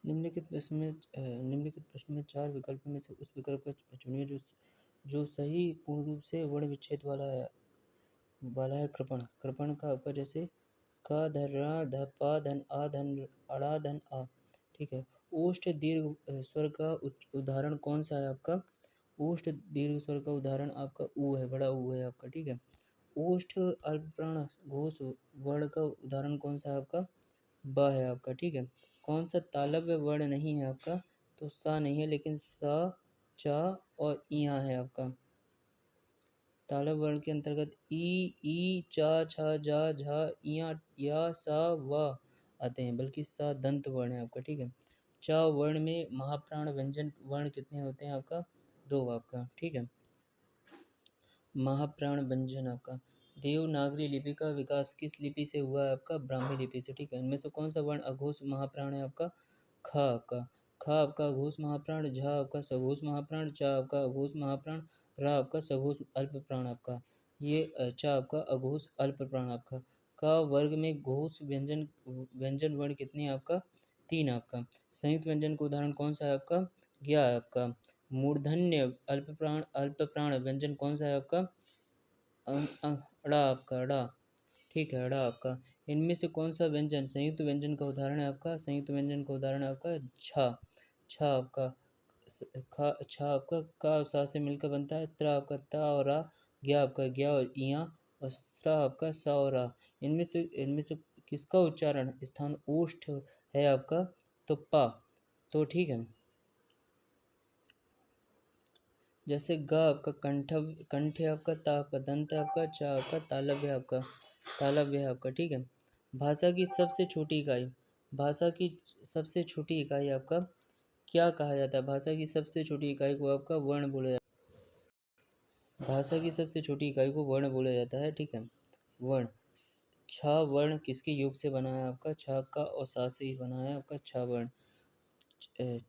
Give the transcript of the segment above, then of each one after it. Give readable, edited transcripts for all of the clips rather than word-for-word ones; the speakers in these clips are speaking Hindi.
निम्नलिखित प्रश्न में 4 विकल्पों में से उस विकल्प को चुनिए जो सही पूर्ण रूप से वर्ण विच्छेद वाला है। कृपण कृपण का आपका जैसे का धन रा ध पा धन आ धन अड़ा धन आ। ठीक है। ओष्ठ दीर्घ स्वर का उदाहरण कौन सा है आपका? ओष्ठ दीर्घ स्वर का उदाहरण आपका ऊ है, बड़ा ऊ है आपका। ठीक है। ओष्ठ अल्पप्राण घोष वर्ण का उदाहरण कौन सा है आपका? ब है आपका। ठीक है। कौन सा तालव्य वर्ण नहीं है आपका? तो सा नहीं है, लेकिन सा, चा और इया है आपका। तालव्य वर्ण के अंतर्गत ई, चा, छा, जा, झा, इया, या, सा, वा आते हैं, बल्कि सा दंत वर्ण है आपका। ठीक है। चा वर्ण में महाप्राण व्यंजन वर्ण कितने होते हैं आपका? 2 आपका। ठीक है। महाप्राण व्यंजन आपका। देवनागरी लिपि का विकास किस लिपि से हुआ है आपका? ब्राह्मी लिपि से। ठीक है। इनमें से कौन सा वर्ण अघोष महाप्राण है आपका? ख आपका। ख आपका अघोष महाप्राण, झ आपका सघोष महाप्राण, च आपका अघोष महाप्राण, र आपका सघोष अल्प प्राण आपका। ये च आपका अघोष अल्प प्राण आपका। क वर्ग में घोष व्यंजन व्यंजन वर्ण कितने हैं आपका? 3 आपका। संयुक्त व्यंजन का उदाहरण कौन सा है आपका? ज्ञ आपका। मूर्धन्य अल्प प्राण व्यंजन कौन सा है आपका? अड़ा आपका, अड़ा। ठीक है, अड़ा आपका। इनमें से कौन सा व्यंजन संयुक्त व्यंजन का उदाहरण है आपका? संयुक्त व्यंजन का उदाहरण है आपका छा। छा आपका छा आपका का और सा से मिलकर बनता है। त्र आपका ता और रा, ज्ञा आपका ज्ञा और इया, और स्रा आपका सा और रा। इनमें से किसका उच्चारण स्थान ओष्ठ है आपका? तो पा। तो ठीक है। जैसे ग आपका कंठ है आपका, ता आपका दंत है आपका, चा आपका तालव्य है आपका। ठीक है। भाषा की सबसे छोटी इकाई भाषा की सबसे छोटी इकाई आपका क्या कहा जाता है? भाषा की सबसे छोटी इकाई को आपका वर्ण बोला जाता है। भाषा की सबसे छोटी इकाई को वर्ण बोला जाता है। ठीक है। वर्ण छ वर्ण किसके योग से बना है आपका? छ का और सा से ही बना है आपका छ वर्ण।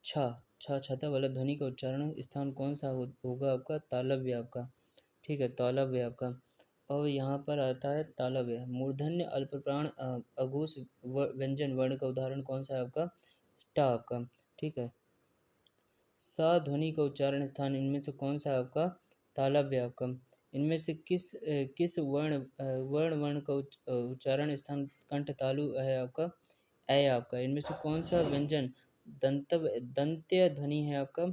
छा छा छाता वाला ध्वनि का उच्चारण स्थान कौन सा होगा आपका? तालव्य आपका। ठीक है, तालव्य आपका। और यहाँ पर आता है तालव्य। मूर्धन्य अल्पप्राण अघोष व्यंजन वर्ण का उदाहरण कौन सा है आपका? टा आपका। ठीक है। सा ध्वनि का उच्चारण स्थान इनमें से कौन सा है आपका? तालव्य आपका। इनमें से किस वर्ण का उच्चारण स्थान कंठ तालु है आपका? ए आपका। इनमें से कौन सा व्यंजन दंत्य ध्वनि है आपका?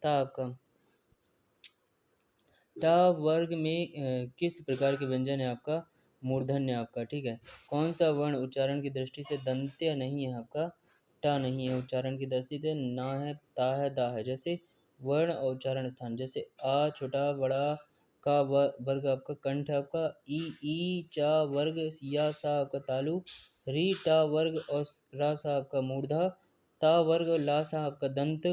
ता आपका। टा वर्ग में किस प्रकार के व्यंजन है आपका? मूर्धन्य आपका। ठीक है। कौन सा वर्ण उच्चारण की दृष्टि से दंत्य नहीं है आपका? टा नहीं है उच्चारण की दृष्टि से। ना है, ता है, दा है। जैसे वर्ण और उच्चारण स्थान, जैसे आ छोटा बड़ा का वर्ग आपका कंठ आपका, ई चा वर्ग, या सा आपका तालु, री टा वर्ग और रा सा आपका मूर्धा, ता वर्ग और ला सा आपका दंत,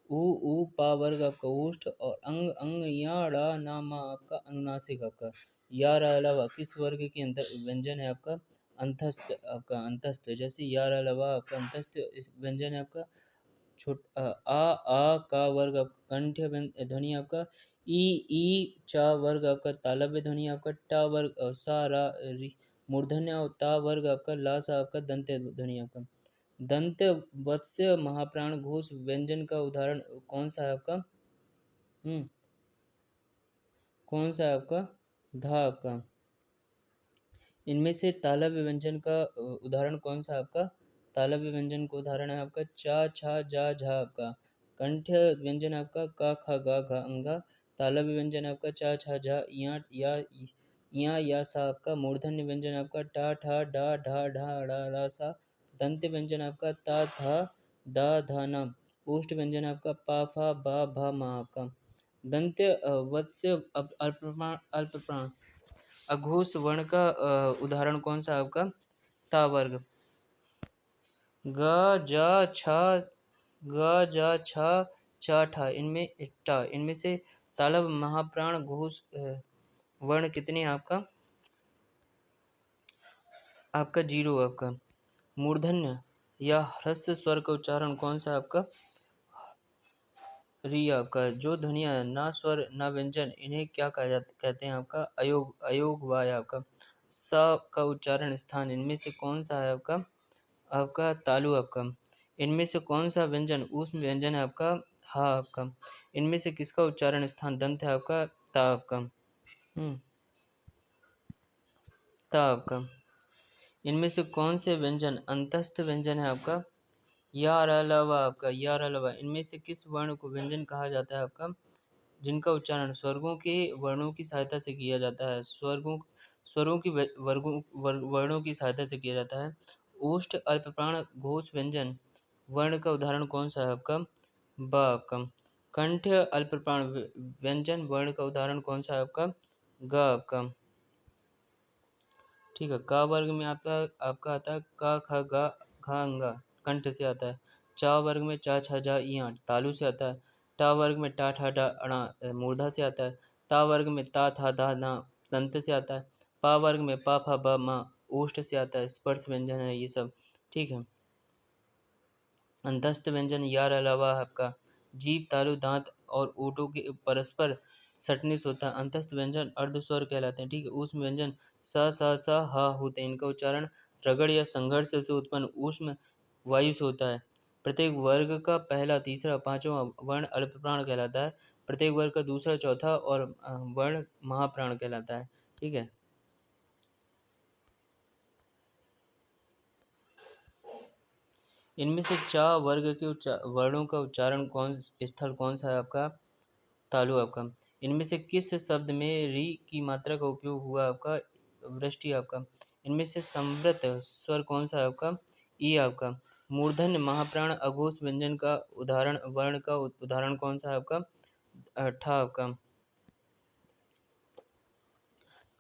ऊ पा वर्ग आपका ओष्ठ, और अंग या ड़ा ना मा आपका अनुनासिक आपका। या रा अलावा किस वर्ग के अंतर व्यंजन है आपका? अंतस्थ आपका। अंतस्थ। जैसे या रा अलावा आपका अंतस्थ व्यंजन है आपका आ का वर्ग आपका कंठ ध्वनि आपका, ई चा वर्ग आपका तालव्य ध्वनि आपका, टा वर्ग सा रा मूर्धन्य, और ता वर्ग आपका ला सा आपका दंत ध्वनि आपका। दंत वत्स्य महाप्राण घोष व्यंजन का उदाहरण कौन सा है आपका? कौन सा है आपका? धा आपका। इनमें से तालव्य व्यंजन का उदाहरण कौन सा आपका? तालव्य व्यंजन का उदाहरण है आपका चा, छा, जा, झा आपका। कंठ व्यंजन आपका का, खा, गा, घा, अंगा। तालव्य व्यंजन आपका चा, छा, झा, या सा आपका। मूर्धन्य व्यंजन आपका टा, ठा, डा, ढा, ढा, ड़ा, रा, सा। दंत व्यंजन आपका ता, था, दा, धा, ना। ओष्ठ व्यंजन आपका पा, फा, बा, भा, मा आपका। दंत्य वत्स्य अल्पप्राण अघोष वर्ण का उदाहरण कौन सा आपका? ता वर्ग। ग जा छा चा ठा इनमें से तालव महाप्राण घोष वर्ण कितने हैं आपका? आपका 0 आपका। मूर्धन्य या ह्रस्व स्वर का उच्चारण कौन सा आपका? री आपका। जो ध्वनियाँ ना स्वर ना व्यंजन, इन्हें क्या कहते हैं आपका? अयोग वाय आपका। स का उच्चारण स्थान इनमें से कौन सा है आपका? आपका तालु आपका। इनमें से कौन सा व्यंजन ऊष्म व्यंजन है आपका? हा आपका। इनमें से किसका उच्चारण स्थान दंत है आपका? ता आपका। ता आपका। इनमें से कौन से व्यंजन अंतस्थ व्यंजन है आपका? या अलावा आपका, या अलावा। इनमें से किस वर्ण को व्यंजन कहा जाता है आपका? जिनका उच्चारण स्वर्गों के वर्णों की सहायता से किया जाता है। स्वरों की वर्णों की सहायता से किया जाता है। ओष्ठ अल्पप्राण घोष व्यंजन वर्ण का उदाहरण कौन सा है आपका? ब आपका। कंठ अल्पप्राण व्यंजन वर्ण का उदाहरण कौन सा है आपका? ग आपका। ठीक है। का वर्ग में आपका आता है का ख गा घा अंगा, कंठ से आता है। चा वर्ग में चा छा जा इया तालु से आता है। टा वर्ग में टा ठा डा अणा मूर्धा से आता है। ता वर्ग में ता था दा ना दंत से आता है। पा वर्ग में पा फा ब मा ओष्ठ से आता है। स्पर्श व्यंजन है ये सब। ठीक है। अंतस्थ व्यंजन यार अलावा आपका जीभ तालु दांत और ओठों के परस्पर सटने से होता है। अंतस्थ व्यंजन अर्ध स्वर कहलाते हैं। ठीक है। ऊष्म व्यंजन स हा होते हैं। इनका उच्चारण रगड़ या संघर्ष से उत्पन्न ऊष्म वायु से होता है। प्रत्येक वर्ग का पहला तीसरा पांचवा वर्ण अल्पप्राण कहलाता है। प्रत्येक वर्ग का दूसरा चौथा और वर्ण महाप्राण कहलाता है। ठीक है। इनमें से चा वर्ग के वर्णों का उच्चारण कौन सा है आपका? तालु आपका। इनमें से किस शब्द में री की मात्रा का उपयोग हुआ आपका? वृष्टि आपका। इनमें से संवृत स्वर कौन सा है आपका? ई आपका। मूर्धन्य महाप्राण अघोष व्यंजन का उदाहरण वर्ण का उदाहरण कौन सा है आपका? ठा आपका।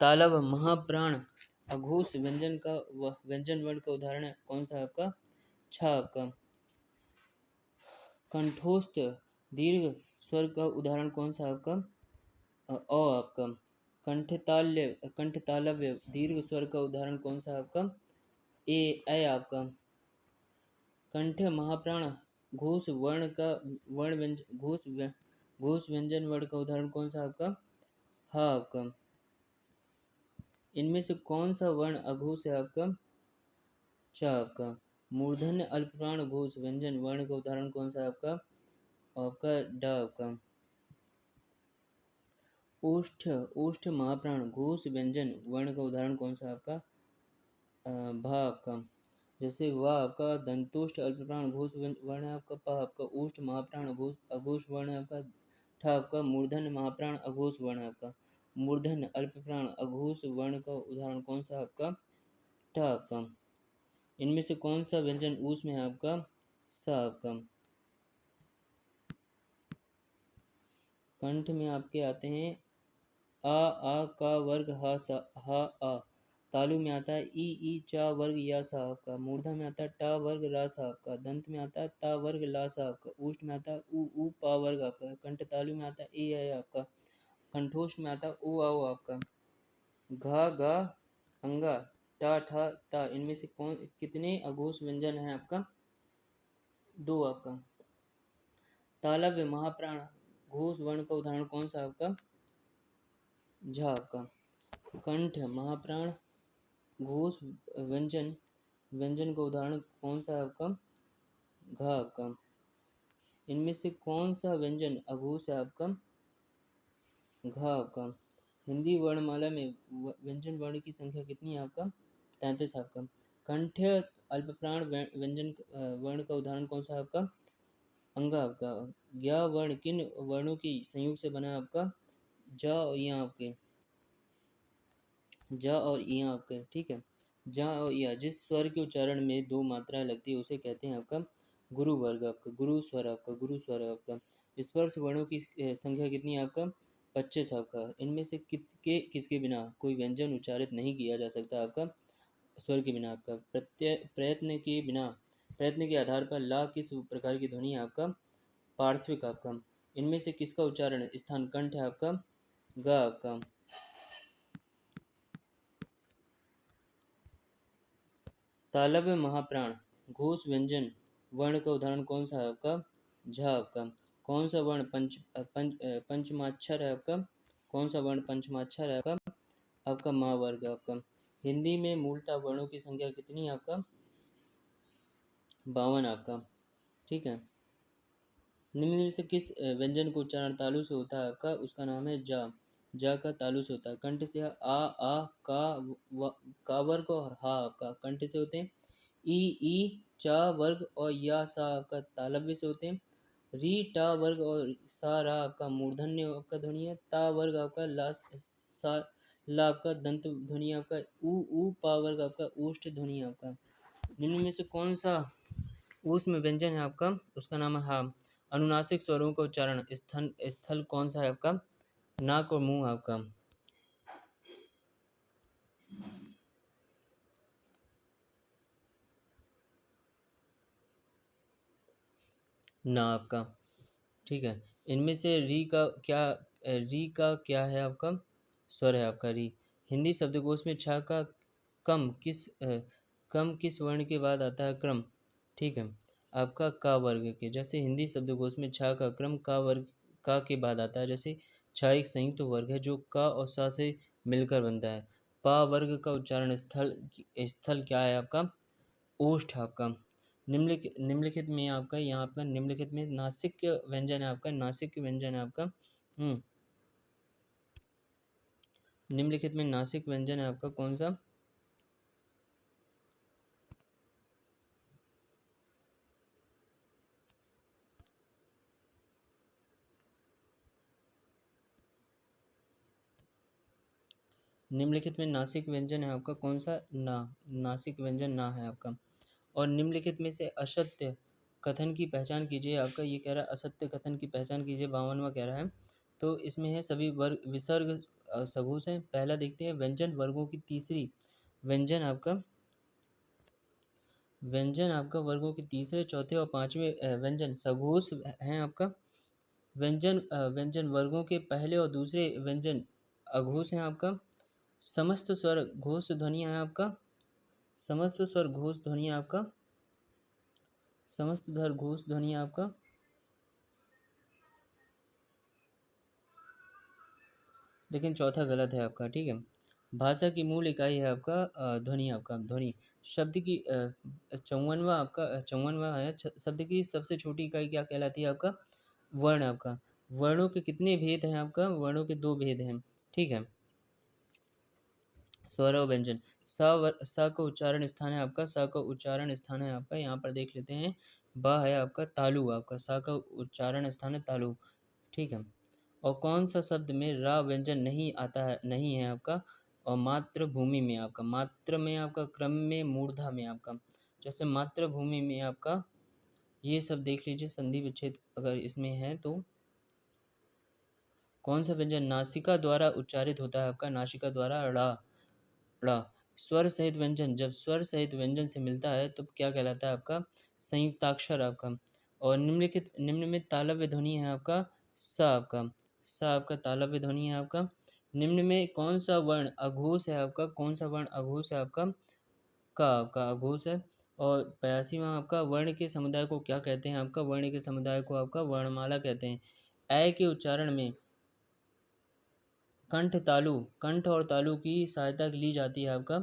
तालव महाप्राण अघोष व्यंजन का व्यंजन वर्ण का उदाहरण कौन सा है आपका? छा आपका। कंठोस्थ दीर्घ स्वर का उदाहरण कौन सा है आपका? अ आपका। कंठतालव्य दीर्घ स्वर का उदाहरण कौन सा है आपका? ए आपका। कंठ महाप्राण घोष वर्ण का वर्ण व्यंजन घोष व्यंजन वर्ण का उदाहरण कौन सा है आपका? हा आपका। इनमें से कौन सा वर्ण अघोष है आपका? च आपका। मूर्धन्य अल्पप्राण घोष व्यंजन वर्ण का उदाहरण कौन सा है आपका? आपका ड आपका। ओष्ठ महाप्राण घोष व्यंजन वर्ण का उदाहरण कौन सा है आपका? भा आपका। जैसे व आपका दंतोष्ठ अल्पप्राण घोष वर्ण है आपका। प आपका ओष्ठ महाप्राण अघोष वर्ण है आपका। ठ आपका मूर्धन्य महाप्राण अघोष वर्ण है आपका। मूर्धन्य अल्पप्राण अघोष वर्ण का उदाहरण कौन सा है आपका? ठ आपका। इनमें से कौन सा व्यंजन ऊष्म में है आपका? स आपका। कंठ में आपके आते हैं आ का वर्ग हा आ। तालु में आता है ई चा वर्ग या सा आपका। मूर्धा में आता है टा वर्ग रा सा आपका। दंत में आता है ता वर्ग ला सा आपका। ऊष्ठ में आता है ऊ पा वर्ग आपका। कंठ तालु में आता है ए आपका। कंठोष्ठ में आता है ओ आओ आपका। घा गा अंगा टा ठा ता। इनमें से कितने अघोष व्यंजन है आपका? दो आपका। तालव्य महाप्राण घोष वर्ण का उदाहरण कौन सा आपका? झा आपका। कंठ महाप्राण घोष व्यंजन का उदाहरण कौन सा है आपका? घ आपका। इनमें से कौन सा व्यंजन अघोष है आपका? घ आपका। हिंदी वर्णमाला में व्यंजन वर्ण की संख्या कितनी है आपका? 33 आपका। कंठ अल्पप्राण व्यंजन वर्ण का उदाहरण कौन सा है आपका? अंगा आपका। ज्ञ वर्ण किन वर्णों की संयोग से बना है आपका? ज और या आपके। ज और इया आपके। ठीक है। ज और इया जिस स्वर के उच्चारण में दो मात्राएं लगती है उसे कहते हैं आपका गुरु वर्ग आपका। गुरु स्वर आपका। गुरु स्वर आपका। स्पर्श वर्णों की संख्या कितनी है आपका? 25 आपका। इनमें से किसके बिना कोई व्यंजन उच्चारित नहीं किया जा सकता आपका? स्वर के बिना आपका। प्रयत्न के आधार पर ला किस प्रकार की ध्वनि है आपका? पार्श्विक आपका। इनमें से किसका उच्चारण स्थान कंठ है आपका? ग आपका। तालव्य महाप्राण घोष व्यंजन वर्ण का उदाहरण कौन सा है आपका? झ आपका। कौन सा वर्ण पंचमाक्षर है आपका? कौन सा वर्ण पंचमाक्षर है आपका? आपका मा वर्ग आपका। हिंदी में मूलतः वर्णों की संख्या कितनी है आपका? 52 आपका। ठीक है। निम्न में से किस व्यंजन का उच्चारण तालु से होता है आपका? उसका नाम है जा। जा का तालु से होता है। कंठ से आ का का वर्ग और हा का कंठ से होते हैं। ई चा वर्ग और या सा आपका तालव्य से होते हैं। री टा वर्ग और सा रा आपका मूर्धन्य आपका ध्वनि है। ता वर्ग आपका ला सा ला आपका दंत ध्वनि आपका। ऊ पा वर्ग आपका ऊष्ठ ध्वनि आपका। निम्न में से कौन सा ऊष्म व्यंजन है आपका? उसका नाम है हा। अनुनासिक स्वरों का उच्चारण स्थल स्थल कौन सा है आपका? नाक और मुंह आपका। ना आपका। ठीक है। इनमें से री का क्या है आपका? स्वर है आपका री। हिंदी शब्दकोश में छा का कम किस कम किस वर्ण के बाद आता है क्रम? ठीक है। आपका का वर्ग के। जैसे हिंदी शब्दकोश में छा का क्रम का वर्ग का के बाद आता है। जैसे छा एक संयुक्त वर्ग है जो का और सा से मिलकर बनता है। पा वर्ग का उच्चारण स्थल स्थल क्या है आपका? ओष्ठ आपका। निम्नलिखित में आपका यहाँ पर निम्नलिखित में नासिक व्यंजन है आपका। नासिक व्यंजन है आपका। निम्नलिखित में नासिक व्यंजन है आपका कौन सा? निम्नलिखित में नासिक व्यंजन है आपका कौन सा? ना। नासिक व्यंजन ना है आपका। और निम्नलिखित में से असत्य कथन की पहचान कीजिए। आपका ये कह रहा है असत्य कथन की पहचान कीजिए। 52वां कह रहा है। तो इसमें है सभी वर्ग विसर्ग सघोष हैं। पहला देखते हैं व्यंजन वर्गों की तीसरी व्यंजन आपका वर्गों के तीसरे चौथे और पांचवें व्यंजन सघोष हैं आपका। व्यंजन वर्गों के पहले और दूसरे व्यंजन अघोष हैं आपका। समस्त स्वर घोष ध्वनियाँ हैं आपका। समस्त स्वर घोष ध्वनियाँ आपका। समस्त धर घोष ध्वनियाँ आपका। लेकिन चौथा गलत है आपका। ठीक है। भाषा की मूल इकाई है आपका ध्वनि आपका। ध्वनि शब्द की 54वां है। शब्द की सबसे छोटी इकाई क्या कहलाती है आपका? वर्ण आपका। वर्णों के कितने भेद हैं आपका? वर्णों के दो भेद हैं। ठीक है। स्वर और व्यंजन सा का उच्चारण स्थान है आपका। सा का उच्चारण स्थान है आपका। यहाँ पर देख लेते हैं। बा है आपका तालु आपका। सा का उच्चारण स्थान है तालु। ठीक है। और कौन सा शब्द में रा व्यंजन नहीं आता है? नहीं है आपका। और मातृभूमि में आपका। मात्र में आपका क्रम में मूर्धा में आपका। जैसे मातृभूमि में आपका ये सब देख लीजिए संधि विच्छेद अगर इसमें है तो कौन सा व्यंजन नासिका द्वारा उच्चारित होता है आपका? नासिका द्वारा ड़ा ड़ा। स्वर सहित व्यंजन जब स्वर सहित व्यंजन से मिलता है तो क्या कहलाता है आपका? संयुक्ताक्षर आपका। और निम्न में तालव्य ध्वनि है आपका सा आपका। सा आपका तालव्य ध्वनि है आपका। निम्न में कौन सा वर्ण अघोष है आपका? कौन सा वर्ण अघोष है आपका? का आपका अघोष है। और 82वां आपका वर्ण के समुदाय को क्या कहते हैं आपका? वर्ण के समुदाय को आपका वर्णमाला कहते हैं। ऐ के उच्चारण में कंठ और तालु की सहायता ली जाती है आपका।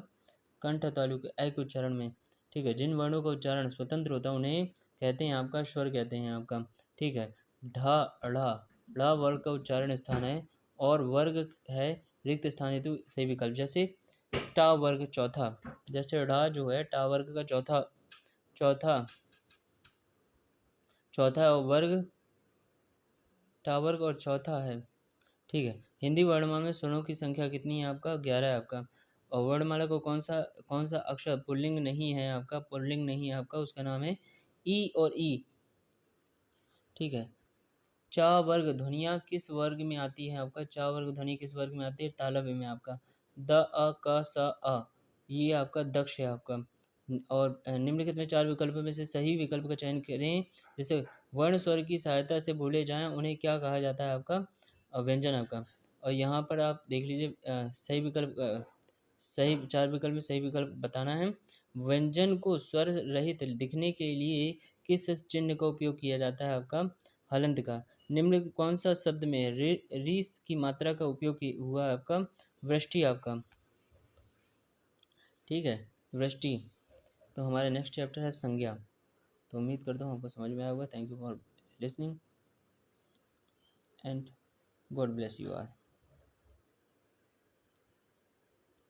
कंठ तालु के ऐ के उच्चारण में। ठीक है। जिन वर्णों का उच्चारण स्वतंत्र होता है उन्हें कहते हैं आपका स्वर कहते हैं आपका। ठीक है। ढा ढ़ा ढ़ा वर्ग का उच्चारण स्थान है और वर्ग है रिक्त स्थान हेतु सही विकल्प। जैसे टा वर्ग चौथा। जैसे ढ़ा जो है टा वर्ग का चौथा चौथा वर्ग टा वर्ग और चौथा है। ठीक है। हिंदी वर्णमाला में स्वरों की संख्या कितनी है आपका? 11 है आपका। और वर्णमाला को कौन सा अक्षर पुल्लिंग नहीं है आपका? पुल्लिंग नहीं है आपका। उसका नाम है ई और ई। ठीक है। चा वर्ग ध्वनियाँ किस वर्ग में आती है आपका? चा वर्ग ध्वनि किस वर्ग में आती है? तालव्य में आपका। द अ क स अ ये आपका दक्ष है आपका। और निम्नलिखित में चार विकल्पों में से सही विकल्प का चयन करें। जैसे वर्ण स्वर की सहायता से बोले जाएं उन्हें क्या कहा जाता है आपका? व्यंजन आपका। और यहाँ पर आप देख लीजिए सही चार विकल्प में सही विकल्प बताना है। व्यंजन को स्वर रहित दिखने के लिए किस चिन्ह का उपयोग किया जाता है आपका? हलंत का। निम्न कौन सा शब्द में री की मात्रा का उपयोग हुआ है आपका? वृष्टि आपका। ठीक है। वृष्टि। तो हमारा नेक्स्ट चैप्टर है संज्ञा। तो उम्मीद करता हूँ आपको समझ में आया होगा। Thank you for listening and God bless you all.